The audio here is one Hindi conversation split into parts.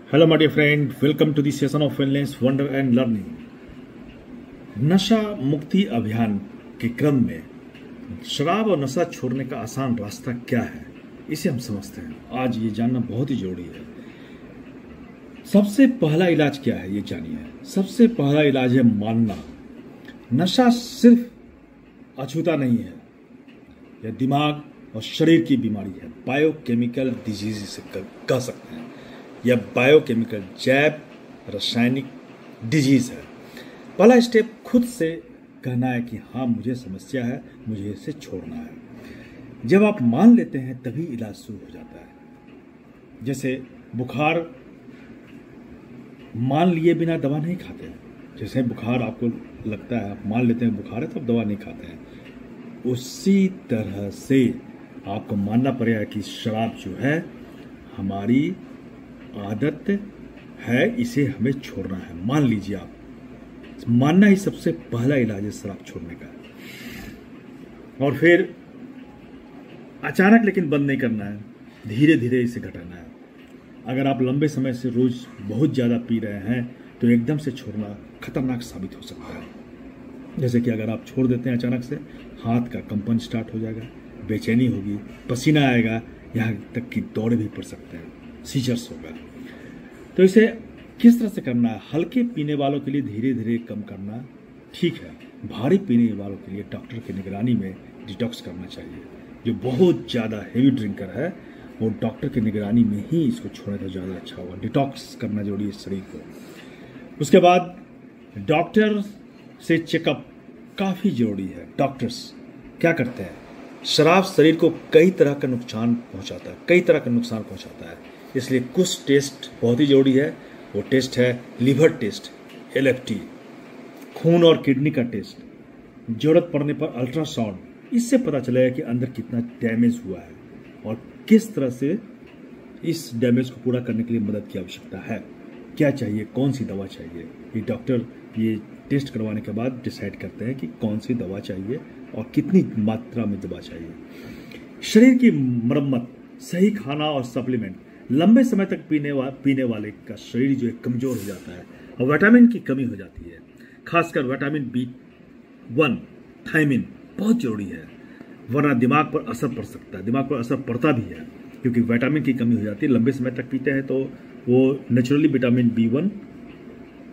Hello my dear friend, welcome to the session of wellness wonder and learning. नशा मुक्ति अभियान के क्रम में शराब और नशा छोड़ने का आसान रास्ता क्या है, इसे हम समझते हैं। आज ये जानना बहुत ही जरूरी है। सबसे पहला इलाज क्या है ये जानिए। सबसे पहला इलाज है मानना। नशा सिर्फ अछूता नहीं है, यह दिमाग और शरीर की बीमारी है। बायोकेमिकल डिजीज इसे कह सकते हैं। यह बायोकेमिकल जैव रासायनिक डिजीज है। पहला स्टेप खुद से कहना है कि हाँ मुझे समस्या है, मुझे इसे छोड़ना है। जब आप मान लेते हैं तभी इलाज शुरू हो जाता है। जैसे बुखार मान लिए बिना दवा नहीं खाते। जैसे बुखार आपको लगता है, आप मान लेते हैं बुखार है तो आप दवा नहीं खाते हैं। उसी तरह से आपको मानना पड़ेगा कि शराब जो है हमारी आदत है, इसे हमें छोड़ना है। मान लीजिए आप, मानना ही सबसे पहला इलाज है शराब छोड़ने का। और फिर अचानक लेकिन बंद नहीं करना है, धीरे धीरे इसे घटाना है। अगर आप लंबे समय से रोज बहुत ज़्यादा पी रहे हैं तो एकदम से छोड़ना खतरनाक साबित हो सकता है। जैसे कि अगर आप छोड़ देते हैं अचानक से, हाथ का कंपन स्टार्ट हो जाएगा, बेचैनी होगी, पसीना आएगा, यहाँ तक कि दौड़ भी पड़ सकते हैं, सीजर्स होगा। तो इसे किस तरह से करना है? हल्के पीने वालों के लिए धीरे धीरे कम करना ठीक है। भारी पीने वालों के लिए डॉक्टर की निगरानी में डिटॉक्स करना चाहिए। जो बहुत ज़्यादा हेवी ड्रिंकर है वो डॉक्टर की निगरानी में ही इसको छोड़े तो ज़्यादा अच्छा होगा। डिटॉक्स करना जरूरी है शरीर को। उसके बाद डॉक्टर से चेकअप काफ़ी जरूरी है। डॉक्टर्स क्या करते हैं? शराब शरीर को कई तरह का नुकसान पहुंचाता है, इसलिए कुछ टेस्ट बहुत ही जरूरी है। वो टेस्ट है लीवर टेस्ट, LFT, खून और किडनी का टेस्ट, जरूरत पड़ने पर अल्ट्रासाउंड। इससे पता चलेगा कि अंदर कितना डैमेज हुआ है और किस तरह से इस डैमेज को पूरा करने के लिए मदद की आवश्यकता है, क्या चाहिए, कौन सी दवा चाहिए। ये डॉक्टर ये टेस्ट करवाने के बाद डिसाइड करते हैं कि कौन सी दवा चाहिए और कितनी मात्रा में दवा चाहिए। शरीर की मरम्मत, सही खाना और सप्लीमेंट। लंबे समय तक पीने वाले का शरीर जो है कमजोर हो जाता है और विटामिन की कमी हो जाती है। खासकर विटामिन B1, थायमिन बहुत जरूरी है, वरना दिमाग पर असर पड़ सकता है। दिमाग पर असर पड़ता भी है क्योंकि विटामिन की कमी हो जाती है। लंबे समय तक पीते हैं तो वो नेचुरली विटामिन B1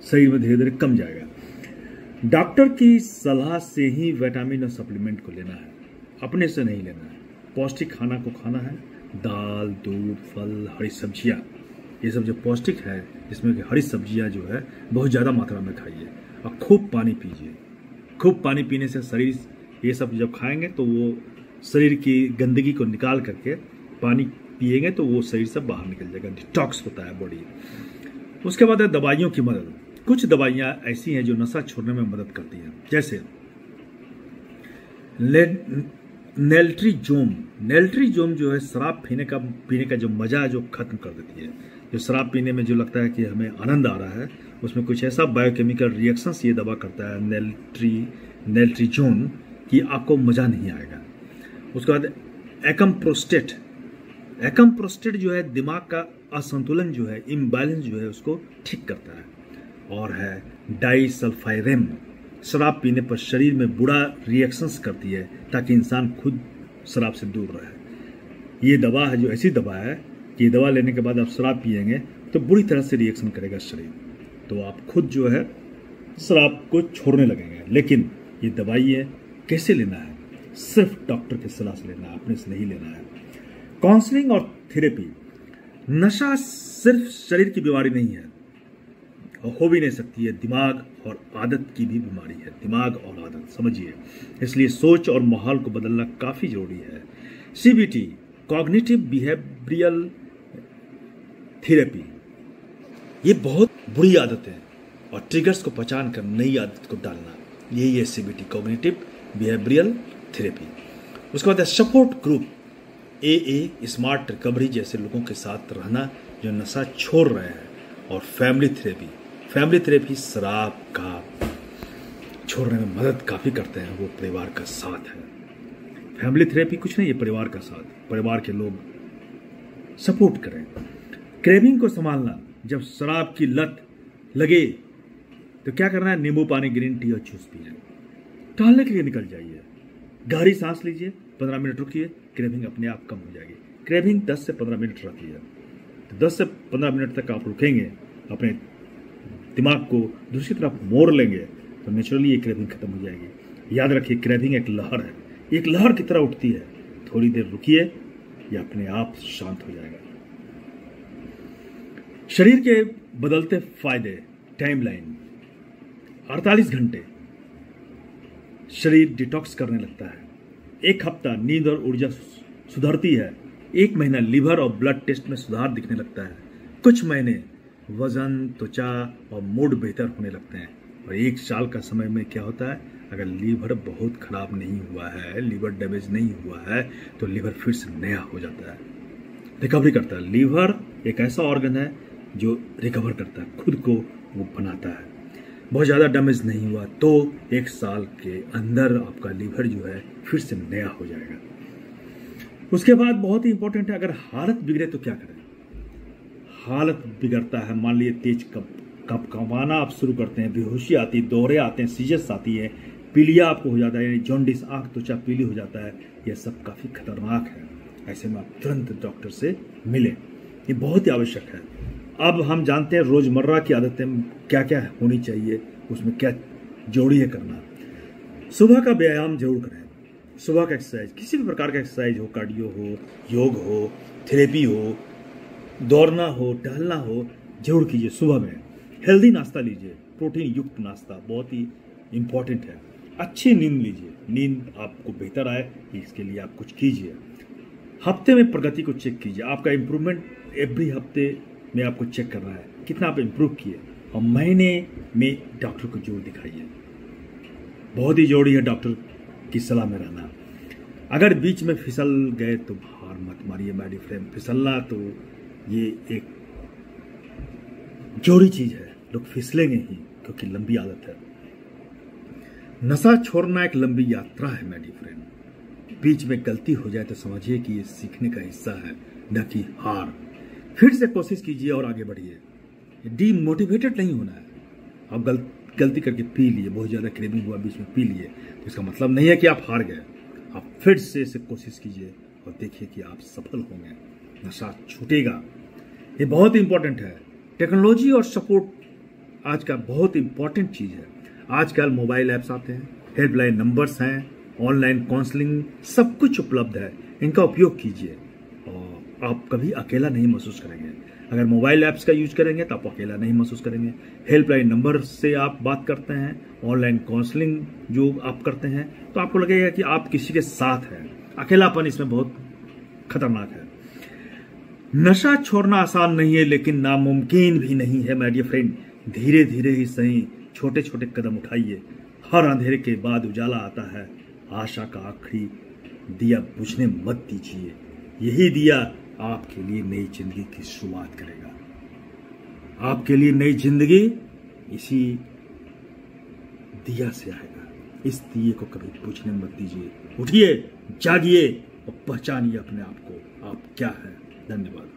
शरीर में धीरे धीरे कम जाएगा। डॉक्टर की सलाह से ही विटामिन और सप्लीमेंट को लेना है, अपने से नहीं लेना है। पौष्टिक खाना को खाना है, दाल, दूध, फल, हरी सब्जियां, ये सब जो पौष्टिक है, इसमें हरी सब्जियां जो है बहुत ज़्यादा मात्रा में खाइए और खूब पानी पीजिए। खूब पानी पीने से शरीर, ये सब जब खाएंगे तो वो शरीर की गंदगी को निकाल करके पानी पिएंगे तो वो शरीर से बाहर निकल जाएगा, डिटॉक्स होता है बॉडी। उसके बाद है दवाइयों की मदद। कुछ दवाइयाँ ऐसी हैं जो नशा छोड़ने में मदद करती हैं, जैसे नेल्ट्रीजोम जो है शराब पीने का जो मजा है जो खत्म कर देती है। जो शराब पीने में जो लगता है कि हमें आनंद आ रहा है, उसमें कुछ ऐसा बायोकेमिकल रिएक्शंस ये दवा करता है नेल्ट्रीजोम कि आपको मजा नहीं आएगा। उसके बाद एकम्प्रोस्टेट जो है दिमाग का असंतुलन जो है, इम्बैलेंस जो है, उसको ठीक करता है। और है डाइसल्फाइरेम, शराब पीने पर शरीर में बुरा रिएक्शंस करती है ताकि इंसान खुद शराब से दूर रहे। ये दवा है जो ऐसी दवा है कि ये दवा लेने के बाद आप शराब पिएंगे तो बुरी तरह से रिएक्शन करेगा शरीर, तो आप खुद जो है शराब को छोड़ने लगेंगे। लेकिन ये दवाई है, कैसे लेना है? सिर्फ डॉक्टर की सलाह से लेना है, अपने से नहीं लेना है। काउंसलिंग और थेरेपी। नशा सिर्फ शरीर की बीमारी नहीं है और हो भी नहीं सकती है, दिमाग और आदत की भी बीमारी है। दिमाग और आदत समझिए, इसलिए सोच और माहौल को बदलना काफी जरूरी है। CBT, कॉग्निटिव बिहेवियरल थेरेपी, ये बहुत बुरी आदत है और ट्रिगर्स को पहचान कर नई आदत को डालना, यही है CBT, कॉग्निटिव बिहेवियरल थेरेपी। उसके बाद है support group, AA, smart recovery जैसे लोगों के साथ रहना जो नशा छोड़ रहे हैं। और फैमिली थेरेपी शराब का छोड़ने में मदद काफ़ी करते हैं, वो परिवार का साथ है। फैमिली थेरेपी कुछ नहीं है, परिवार का साथ, परिवार के लोग सपोर्ट करें। क्रेविंग को संभालना, जब शराब की लत लगे तो क्या करना है, नींबू पानी, ग्रीन टी और जूस पिए, टहलने के लिए निकल जाइए, गहरी सांस लीजिए, 15 मिनट रुकिए, क्रेविंग अपने आप कम हो जाएगी। क्रेविंग 10 से 15 मिनट रखिए, तो 10 से 15 मिनट तक आप रुकेंगे, अपने दिमाग को दूसरी तरफ मोड़ लेंगे तो नेचुरली ये क्रेविंग खत्म हो जाएगी। याद रखिए, क्रेविंग एक लहर है, एक लहर की तरह उठती है, थोड़ी देर रुकिए, ये अपने आप शांत हो जाएगा। शरीर के बदलते फायदे, टाइमलाइन, 48 घंटे शरीर डिटॉक्स करने लगता है, 1 हफ्ता नींद और ऊर्जा सुधरती है, 1 महीना लिवर और ब्लड टेस्ट में सुधार दिखने लगता है, कुछ महीने वजन, त्वचा और मूड बेहतर होने लगते हैं, और 1 साल का समय में क्या होता है, अगर लीवर बहुत खराब नहीं हुआ है, लीवर डैमेज नहीं हुआ है, तो लीवर फिर से नया हो जाता है, रिकवरी करता है। लीवर एक ऐसा ऑर्गन है जो रिकवर करता है, खुद को वो बनाता है। बहुत ज़्यादा डैमेज नहीं हुआ तो 1 साल के अंदर आपका लीवर जो है फिर से नया हो जाएगा। उसके बाद बहुत ही इंपॉर्टेंट है, अगर हालत बिगड़े तो क्या करें। हालत बिगड़ता है, मान लीजिए तेज कपकपाना आप शुरू करते हैं, बेहोशी आती है, दौरे आते हैं, सीजस आती है, पीलिया आपको हो जाता है, यानी जॉन्डिस, आंख त्वचा पीली हो जाता है, यह सब काफ़ी खतरनाक है। ऐसे में आप तुरंत डॉक्टर से मिलें, ये बहुत ही आवश्यक है। अब हम जानते हैं रोजमर्रा की आदतें क्या क्या होनी चाहिए, उसमें क्या जरूरी है करना। सुबह का व्यायाम जरूर करें, सुबह का एक्सरसाइज, किसी भी प्रकार का एक्सरसाइज हो, कार्डियो हो, योग हो, थेरेपी हो, दौड़ना हो, टहलना हो, जरूर कीजिए। सुबह में हेल्दी नाश्ता लीजिए, प्रोटीन युक्त नाश्ता बहुत ही इंपॉर्टेंट है। अच्छी नींद लीजिए, नींद आपको बेहतर आए इसके लिए आप कुछ कीजिए। हफ्ते में प्रगति को चेक कीजिए, आपका इंप्रूवमेंट एवरी हफ्ते में आपको चेक करना है, कितना आप इंप्रूव किए, और महीने में डॉक्टर को जरूर दिखाइए। बहुत ही जरूरी है डॉक्टर की सलाह में रहना। अगर बीच में फिसल गए तो हार मत मारिए मेरी फ्रेंड, फिसलना तो ये एक जरूरी चीज है, लोग फिसलेंगे ही क्योंकि लंबी आदत है। नशा छोड़ना एक लंबी यात्रा है मेरी फ्रेंड, बीच में गलती हो जाए तो समझिए कि ये सीखने का हिस्सा है, न कि हार। फिर से कोशिश कीजिए और आगे बढ़िए, डीमोटिवेटेड नहीं होना है। आप गलती करके पी लिए, बहुत ज्यादा क्रेविंग हुआ, बीच में पी लिए, तो इसका मतलब नहीं है कि आप हार गए। आप फिर से इसे कोशिश कीजिए और देखिए कि आप सफल होंगे, नशा छूटेगा। ये बहुत इंपॉर्टेंट है। टेक्नोलॉजी और सपोर्ट आज का बहुत इंपॉर्टेंट चीज है। आजकल मोबाइल ऐप्स आते हैं, हेल्पलाइन नंबर्स हैं, ऑनलाइन काउंसलिंग, सब कुछ उपलब्ध है, इनका उपयोग कीजिए और आप कभी अकेला नहीं महसूस करेंगे। अगर मोबाइल ऐप्स का यूज करेंगे तो आप अकेला नहीं महसूस करेंगे। हेल्पलाइन नंबर से आप बात करते हैं, ऑनलाइन काउंसलिंग जो आप करते हैं, तो आपको लगेगा कि आप किसी के साथ हैं। अकेलापन इसमें बहुत खतरनाक है। नशा छोड़ना आसान नहीं है, लेकिन नामुमकिन भी नहीं है माय डियर फ्रेंड। धीरे धीरे ही सही, छोटे छोटे कदम उठाइए। हर अंधेरे के बाद उजाला आता है, आशा का आखिरी दिया बुझने मत दीजिए। यही दिया आपके लिए नई जिंदगी की शुरुआत करेगा। आपके लिए नई जिंदगी इसी दिया से आएगा। इस दिए को कभी बुझने मत दीजिए। उठिए, जागिए और पहचानिए अपने आप को, आप क्या है। धन्यवाद।